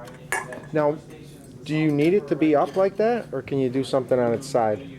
Alright, and that Now, stations, the do you need it to be up like that, or can you do something on its side? And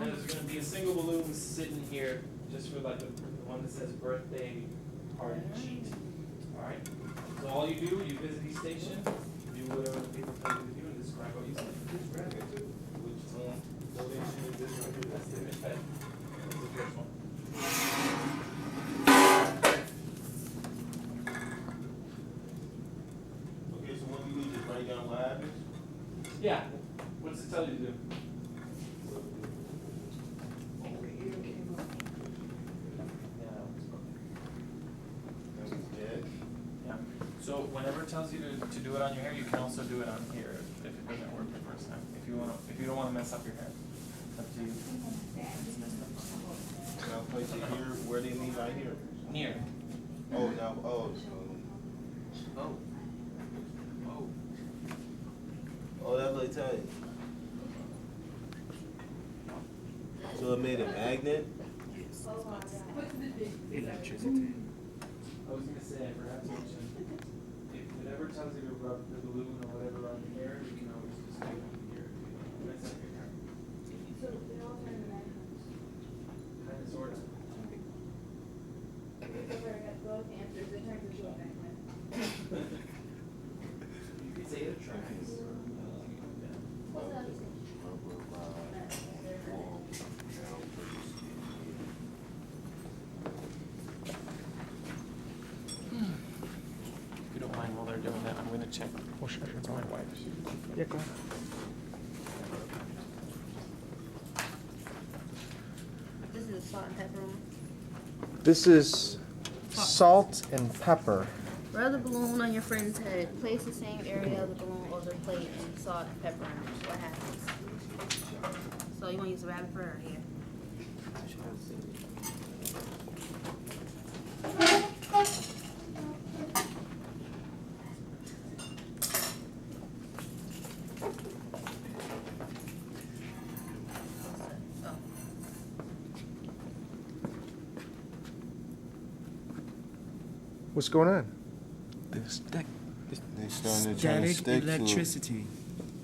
there's gonna be a single balloon sitting here, just for like the one that says birthday party cheat. Alright? So all you do, you visit each station, do whatever the people tell you to do, and describe what you see. Just grab it too. Which donation is this right here? That's the image pad. That's the first one. Okay, so what do you need? Just write down what happens? Yeah. What does it tell you to do? Yeah. So whenever it tells you to do it on your hair, you can also do it on here if it doesn't work the first time. If you don't want to mess up your hair. It's up to you. Now place it here, where they mean right here. Near. Oh, now, oh. Oh, that's what I tell you. So it made a magnet? Electricity. I was gonna say, I forgot to mention, if it ever tells you to rub the balloon or whatever on your hair, you can always just do it on here. Mess up your hair. So they all turn the magnets. Kinda sorta. So where I got both answers, it turns into a magnet. You could say it attracts or something like that. What's the other thing? If you don't mind while they're doing that, I'm gonna check. Oh, sure. It's my wife's. Yeah, go ahead. This is salt and pepper one. This is salt and pepper. Rub the balloon on your friend's head. Place the same area of the balloon over the plate and salt and pepper on it. What happens? So you want to use a rabbit fur or hair? Oh. What's going on? The stick. They starting to turn Static stick to it. electricity.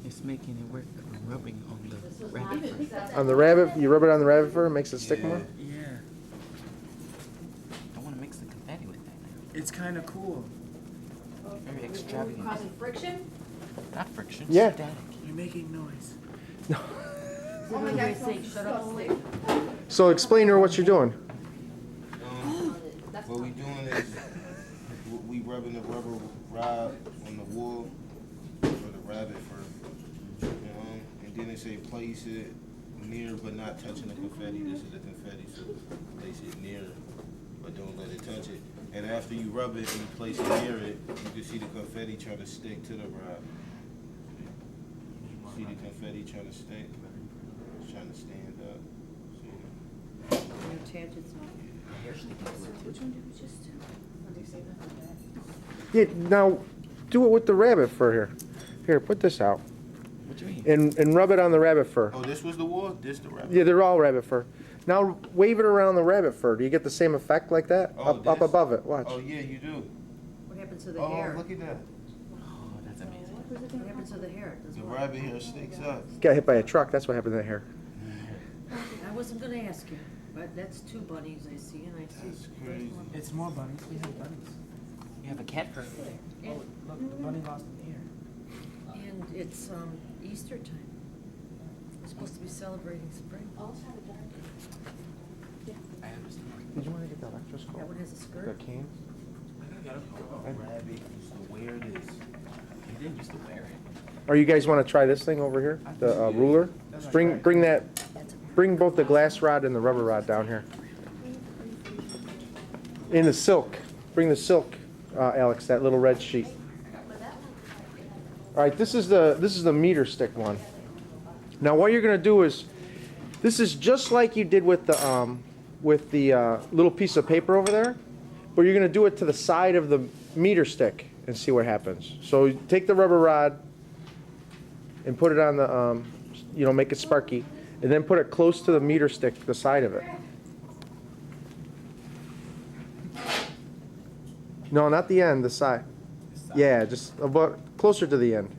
It's making it work. Rubbing on the rabbit. On the rabbit, you rub it on the rabbit fur, it makes it stick Yeah. more? Yeah. I want to mix the confetti with that now. It's kind of cool. Very extravagant. Causing friction? Not friction. Yeah. Static. You're making noise. Oh my God, so slick. So explain to her what you're doing. That's What we doing is, we rubbing the rubber rod on the wool for the rabbit fur. And then they say place it near but not touching the confetti. This is the confetti, so they say near but don't let it touch it. And after you rub it and you place it near it, you can see the confetti try to stick to the rod. See the confetti trying to stick? It's trying to stand up. See? Which one did we just do? Yeah, now, do it with the rabbit fur here. Here, put this out. What do you mean? And rub it on the rabbit fur. Oh, this was the wool? This the rabbit? Yeah, they're all rabbit fur. Now wave it around the rabbit fur. Do you get the same effect like that? Oh, Up this? above it. Watch. Oh, yeah, you do. What happens to the Oh, hair? look at that. Oh, that's amazing. What happens to the hair? Does The what? rabbit hair sticks up. Got hit by a truck. That's what happened to the hair. I wasn't gonna ask you, but that's two bunnies I see, and I see. That's crazy. It's more bunnies. We have bunnies. You have a cat fur. Oh, look, the bunny lost an ear. And it's Easter time. We're supposed to be celebrating spring. I understand. Did you want to get the That electroscope? one has a The skirt. cane? Rabbit used to wear this. He didn't used to wear it. Or you guys want to try this thing over here? The ruler? Bring that. Bring both the glass rod and the rubber rod down here. In the silk. Bring the silk, Alex. That little red sheet. All right. This is the meter stick one. Now what you're gonna do is, this is just like you did with the little piece of paper over there, but you're gonna do it to the side of the meter stick and see what happens. So you take the rubber rod and put it on the, make it sparky, and then put it close to the meter stick, the side of it. No, not the end, the side. Yeah, just about closer to the end.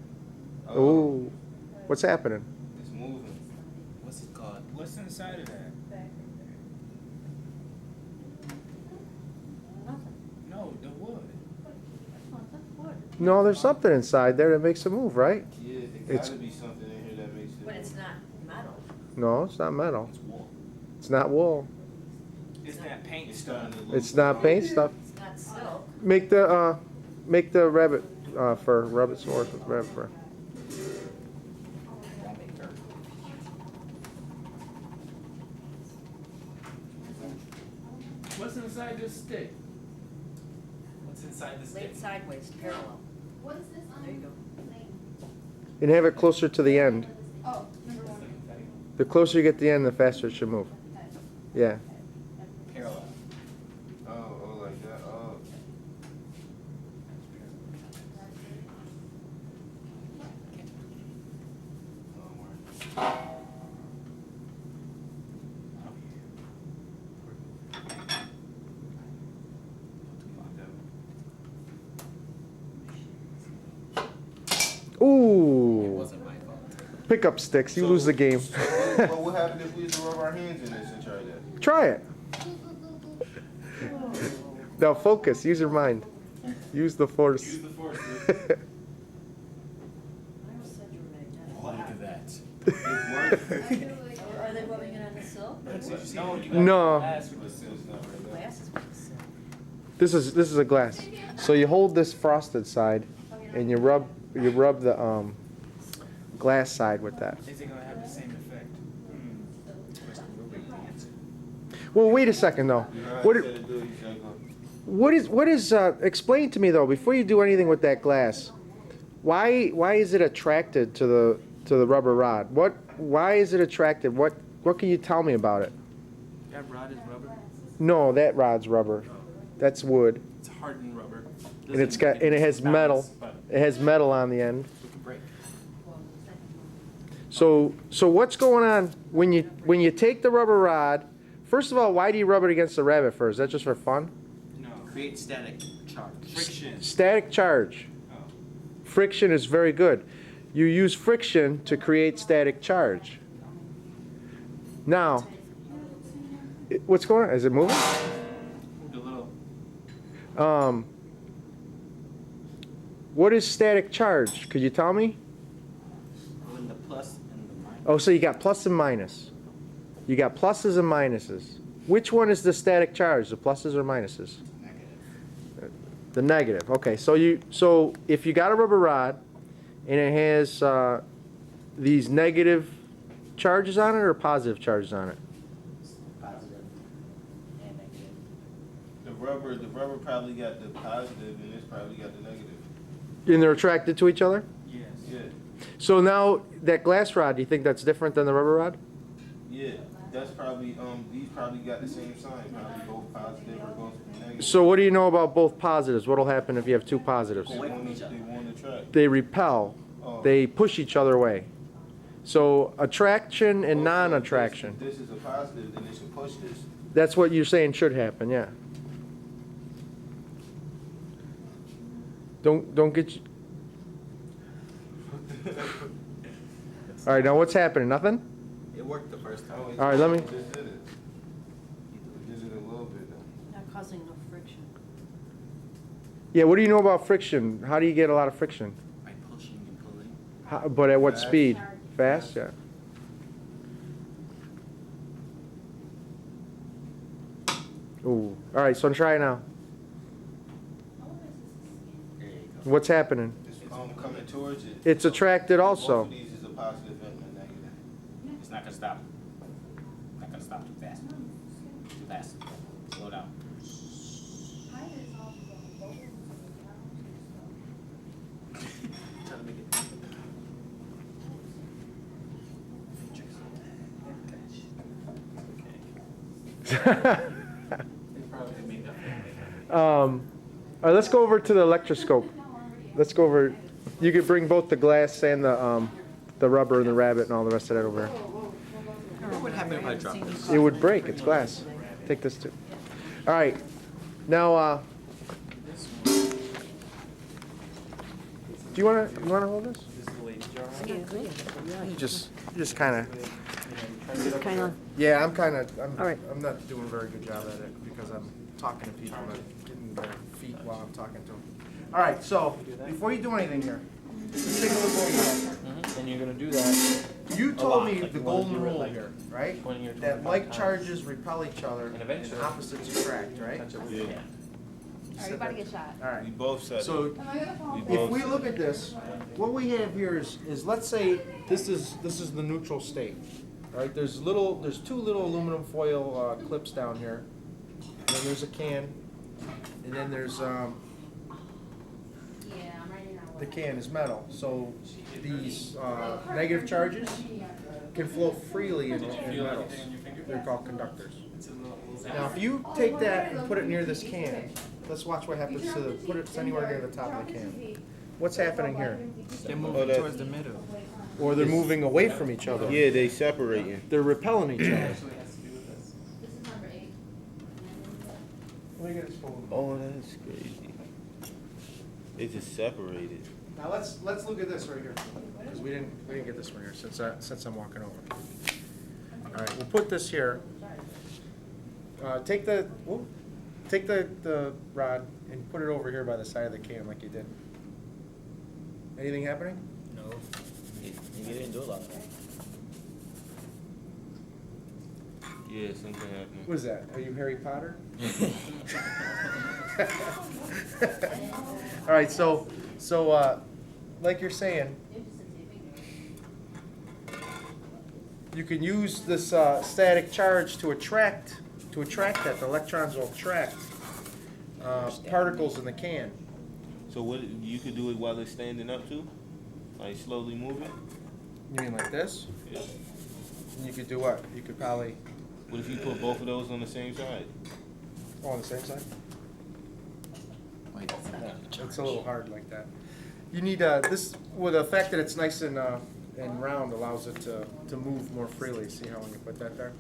Oh, Ooh, what's happening? it's moving. What's it called? What's inside of that? No, the wood. No, there's something inside there that makes it move, right? Yeah, there It's- gotta be something in here that makes it. But it's not metal. No, it's not metal. It's wool. It's not wool. It's that paint It's stuff. starting to look. It's not paint stuff. It's not silk. Make the rabbit fur, rabbit source with rabbit fur. Rabbit fur. What's inside this stick? What's inside the Lay stick? it sideways, parallel. What is this on? There you go. And have it closer to the end. Oh, number one. The closer you get to the end, the faster it should move. Yeah. Parallel. Oh, like that. Oh. It Ooh. wasn't my fault. Pickup sticks. You lose the game. What would happen if we used to rub our hands in this and try that? Try it. Now focus. Use your mind. Use the force. Use the force. I always said you were magnetic. Look at that. It worked. Are they rubbing it on the silk? No, you got No. glass with the silk. It's not right now. Glass is with the silk. This is a glass. So you hold this frosted side, and you rub the glass side with that. Is it gonna have the same effect? Well, wait a second though. You know how What I it- said to do it, you said go. what is explain to me though before you do anything with that glass? Why is it attracted to the rubber rod? Why is it attracted? What can you tell me about it? That rod is rubber. No, that rod's rubber. That's wood. It's hardened rubber. And it has metal. It has metal on the end. We can break. So what's going on when you take the rubber rod? First of all, why do you rub it against the rabbit fur? Is that just for fun? No. Create static charge. Friction. Static charge. Oh. Friction is very good. You use friction to create static charge. Now, what's going on? Is it moving? The little. What is static charge? Could you tell me? When the plus and the minus. Oh, so you got plus and minus. You got pluses and minuses. Which one is the static charge? The pluses or minuses? Negative. The negative. Okay, so if you got a rubber rod and it has these negative charges on it or positive charges on it? Positive and negative. The rubber probably got the positive and this probably got the negative. And they're attracted to each other? Yes. Yeah. So now that glass rod, do you think that's different than the rubber rod? Yeah. That's probably these probably got the same sign, probably both positive or both negative. So what do you know about both positives? What'll happen if you have two positives? They want to attract. They repel. Oh. They push each other away. So attraction and non-attraction. If this is a positive, then it should push this. That's what you're saying should happen, yeah. Don't get you. All right, now what's happening? Nothing? It worked the first time. Oh, All right, let me- This did it. This did it a little bit though. Not causing no friction. Yeah, what do you know about friction? How do you get a lot of friction? By pushing and pulling. But at what Fast. speed? Fast? Yeah. Ooh. All right, so try it now. There you go. What's happening? It's coming towards it. It's attracted also. Both of these is a positive and a negative. It's not gonna stop. Not gonna stop too fast. Too fast. Slow down. Try to make it. All right, let's go over to the electroscope. Let's go over. You could bring both the glass and the rubber and the rabbit and all the rest of that over here. What would happen if I dropped this? It would break. It's glass. Take this too. All right. Now, Do you wanna hold this? This is the Leyden Jar. Excuse me? You just kinda. Kinda. Yeah, I'm All right. I'm not doing a very good job at it because I'm talking to people and getting their feet while I'm talking to them. All right, so before you do anything here, let's take a look what you have. And you're gonna do that. You A told lot, me like the you wanna golden do it rule like here, right? 20 or That 25 like times. charges repel each other And and eventually- opposites attract, right? Touch it with Yeah. your hand. Alright, you about to get shot. All right. We both said So it. We if both we said look it. at this, what we have here is let's say this is the neutral state, right? There's two little aluminum foil clips down here, and then there's a can, and then there's Yeah, I'm writing that the one. can is metal. So these negative charges can flow freely in Did you in feel metals. anything on your finger? They're called conductors. It's a little Now, if you take that and put it near this can, let's watch what happens to put it anywhere near the top of the can. What's happening here? They're Oh, moving that- towards the middle. Or they're moving away from each other. Yeah, they separating. They're repelling each other. actually has to do with this. This is number 8. Let me get this phone. Oh, that's crazy. They just separated. Now let's look at this right here, because we didn't get this one here since I'm walking over. All right, we'll put this here. Take the rod and put it over here by the side of the can like you did. Anything happening? No, you didn't do a lot. Yeah, something happened. What is that? Are you Harry Potter? All right, so like you're saying, you can use this static charge to attract that. The electrons will attract particles in the can. So what, you could do it while it's standing up too? Like slowly move it? You mean like this? Yeah. And you could do what? You could probably What if you put both of those on the same side? on the same side. Wait, It's a little hard like that. You need this with the fact that it's nice and round allows it to move more freely. See how when you put that there?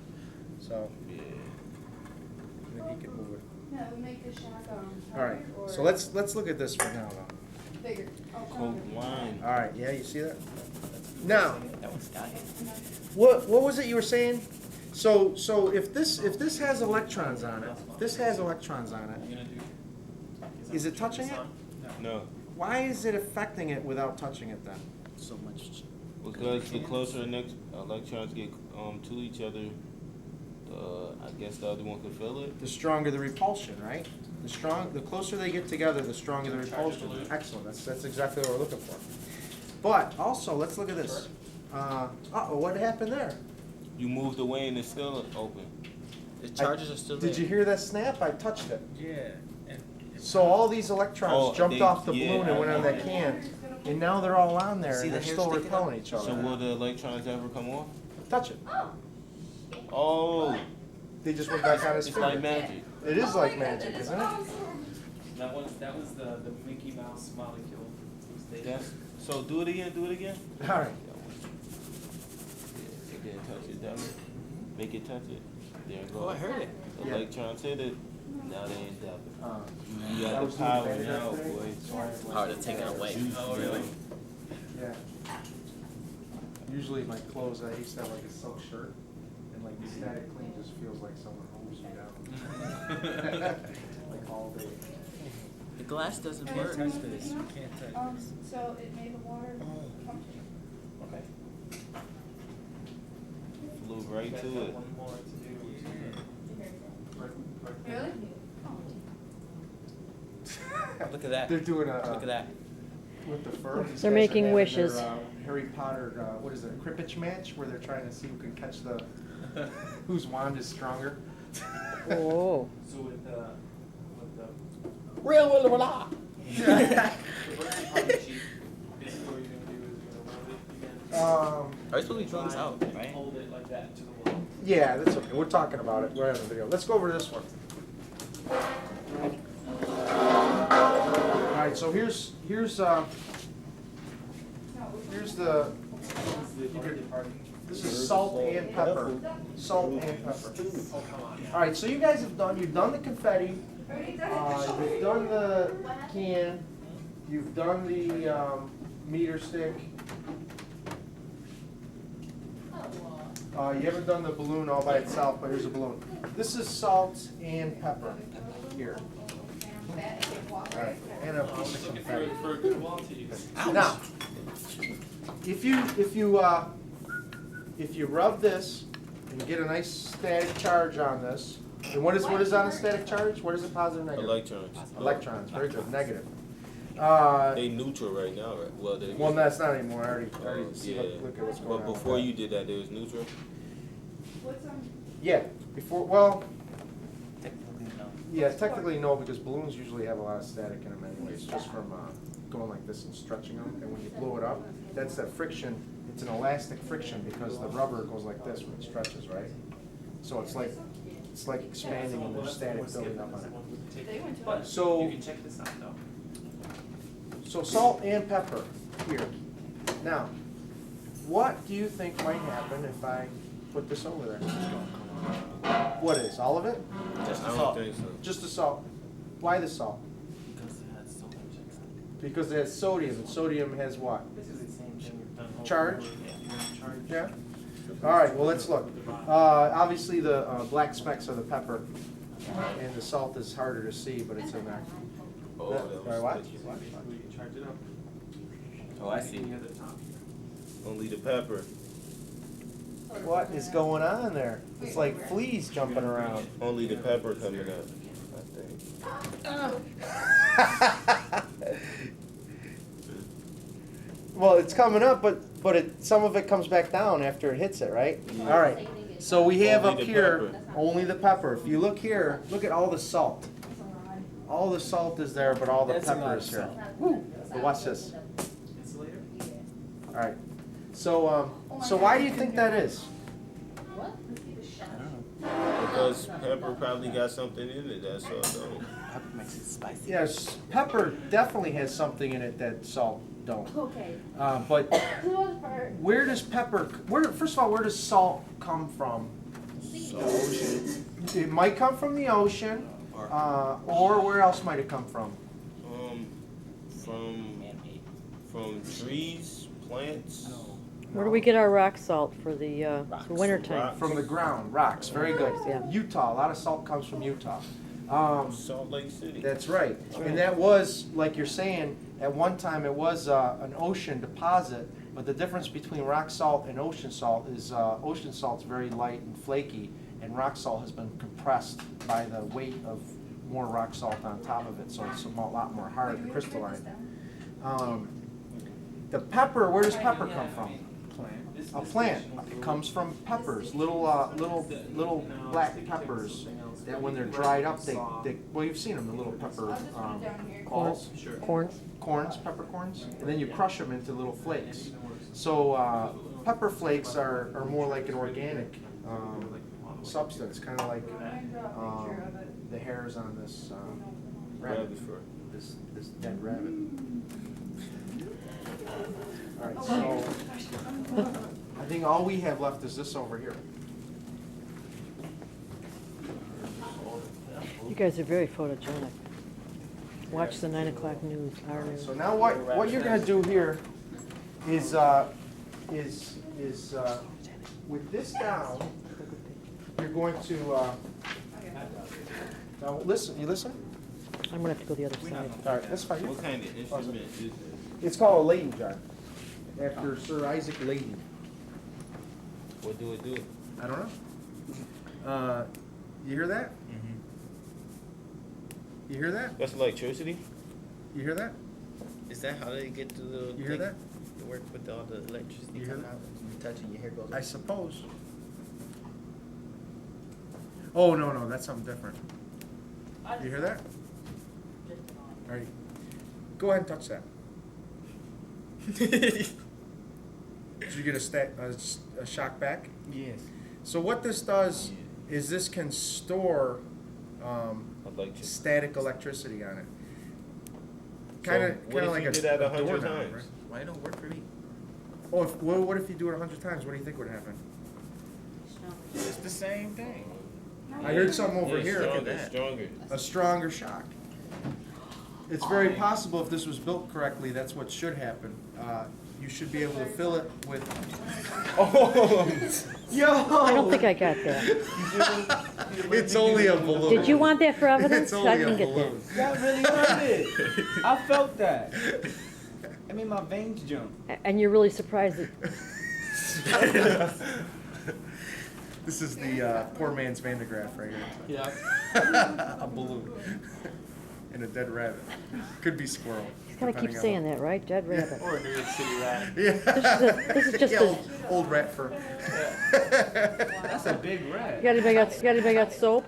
So Yeah. and then he can move it. No, we make the shack All right. So let's look at this for now though. bigger. Coke wine. All right. Yeah, you see that? Now, That one's dying. what was it you were saying? So if this has electrons on it, is it touching it? No. Why is it affecting it without touching it then? so much. Because the closer the next electrons get to each other, I guess the other one could feel it. The stronger the repulsion, right? The closer they get together, the stronger the repulsion. Excellent. That's exactly what we're looking for. But also, let's look at this. Uh-oh, what happened there? You moved away and it's still open. The charges are still there. Did you hear that snap? I touched it. Yeah. So all these electrons Oh, jumped they- off the yeah, balloon and went on that yeah. can, and now they're all on there, See and the they're hair still sticking repelling up? each other. So will the electrons ever come off? Touch it. Oh, They just went back on his it's like finger. magic. It is like magic, isn't it? That was the Mickey Mouse molecule. That's, so do it again, do it again. All right. Yeah, it didn't touch it, damn it. Make it touch it. There it goes. Oh, I heard it. The Yeah. electrons hit it. Now they ain't dumping. You that got was the power the now, advantage boy. Hard to take it away. Oh, really? Yeah. Usually my clothes, I used to have like a silk shirt, and like the static clean just feels like someone hosed me down. Like all day. The glass doesn't Can't work. touch this. You can't touch this. So it made the water come Okay. Flew right Guys to got it. one more to do. Right there. Really? Look at that. They're doing Look at that. with the fur. These They're guys are making having wishes. Their, Harry Potter, what is it, Cribbage match, where they're trying to see who can catch the, whose wand is stronger. Oh. So with the Real the birthday party sheet, basically what you're gonna do is you're gonna rub it again. Are we supposed to be throwing this out, and right? Hold it like that into the wall. Yeah, that's okay. We're talking about it. We're having a video. Let's go over this one. All right. So here's the. This is the birthday party. This is salt and pepper. Salt and pepper. Oh, come on. All right. So you guys have done. You've done the confetti. You've done the can. You've done the meter stick. You haven't done the balloon all by itself, but here's a balloon. This is salt and pepper here. Alright, and a piece of confetti. For a good wall to use. Now, if you rub this and get a nice static charge on this, and what is on a static charge? What is it, positive, negative? Electrons. Electrons, very good, negative. They neutral right now, right? Well, they. Well, that's not anymore, I already see, Yeah. look at what's going But on. before you did that, they was neutral. Yeah, before, well, Technically, no. yeah, technically no, because balloons usually have a lot of static in them anyways, just from going like this and stretching them, and when you blow it up, that's that friction, it's an elastic friction because the rubber goes like this when it stretches, right? So it's like expanding and there's static building up on it. But So- you can check this out though. So salt and pepper here. Now, what do you think might happen if I put this over there? What is, all of it? Just I don't think so. Just the salt. Why the salt? Because it has so much inside. Because it has sodium, and sodium has what? This is the same thing we've done. over Charge? and over again. Charge. Yeah? All right, well, let's look. Obviously, the black specks are the pepper, and the salt is harder to see, but it's in there. Oh, that was Sorry, what? sticky. So basically you charge it up. Oh, I see. Near the top here. Only the pepper. What is going on there? It's like fleas jumping around. Only the pepper coming up, I think. Well, it's coming up, but some of it comes back down after it hits it, right? Yeah. All right. So we have Only up the here pepper. only the pepper. If you look here, look at all the salt. All the salt is there, but all the That's a lot pepper of is here. salt. Woo. But watch this. Insulator? All right. So why do you think that is? Because pepper probably got something in it, that's all though. Pepper makes it spicy. Yes, pepper definitely has something in it that salt don't. Okay. But where does first of all, where does salt come from? The ocean. It might come from the ocean, or where else might it come from? Man-made. From trees, plants. Where do we get our rock salt for the Rocks. winter time? Rock. From the ground, rocks, very good. Yeah. Utah, a lot of salt comes from Utah. Salt Lake City. That's right. And that was, like you're saying, at one time it was an ocean deposit, but the difference between rock salt and ocean salt is ocean salt's very light and flaky, and rock salt has been compressed by the weight of more rock salt on top of it, so it's a lot more hard and crystalline. The pepper, where does pepper come from? A plant. It comes from peppers, little black peppers that when they're dried up, they well, you've seen them, the little pepper balls. Sure. Corns, peppercorns, and then you crush them into little flakes. So pepper flakes are more like an organic substance, kind of like the hairs on this rabbit, Rabbit fur. this dead rabbit. All right, so I think all we have left is this over here. You guys are very photogenic. Watch the 9 o'clock news, our news. So now what you're gonna do here is with this down, you're going to now listen. You listen? I'm gonna have to go the other side. All right, that's fine. What kind of instrument is it? It's called a Leyden jar, after Sir Isaac Leyden. What do it do? I don't know. You hear that? You hear that? That's electricity? You hear that? Is that how they get to the? You hear that? To work with all the electricity You hear coming that? out, and you touch it, your hair goes. I suppose. Oh, no, that's something different. You hear that? All right. Go ahead and touch that. Did you get a shock back? Yes. So what this does is this can store Electricity. static electricity on it. So Kind what of if like you a did that 100 doorknob, times? right? Why it don't work for me? Oh, what if you do it 100 times? What do you think would happen? It's the same thing. I heard something over Yeah, here. Stronger, that. stronger. A stronger shock. It's very possible if this was built correctly, that's what should happen. You should be able to fill it with. Oh, yo! I don't think I got that. It's only a balloon. Did you want that for evidence? It's I only a didn't get that. balloon. That really hurt it. I felt that. I mean, my veins jump. And you're really surprised that, This is the poor man's Van de Graaff right here. Yeah. A balloon. And a dead rabbit. Could be squirrel. he's gotta keep saying that, right? Dead rabbit. Or a New York City rat. Yeah. This is just Yeah, a, old rat fur. That's a big rat. you got anybody got soap?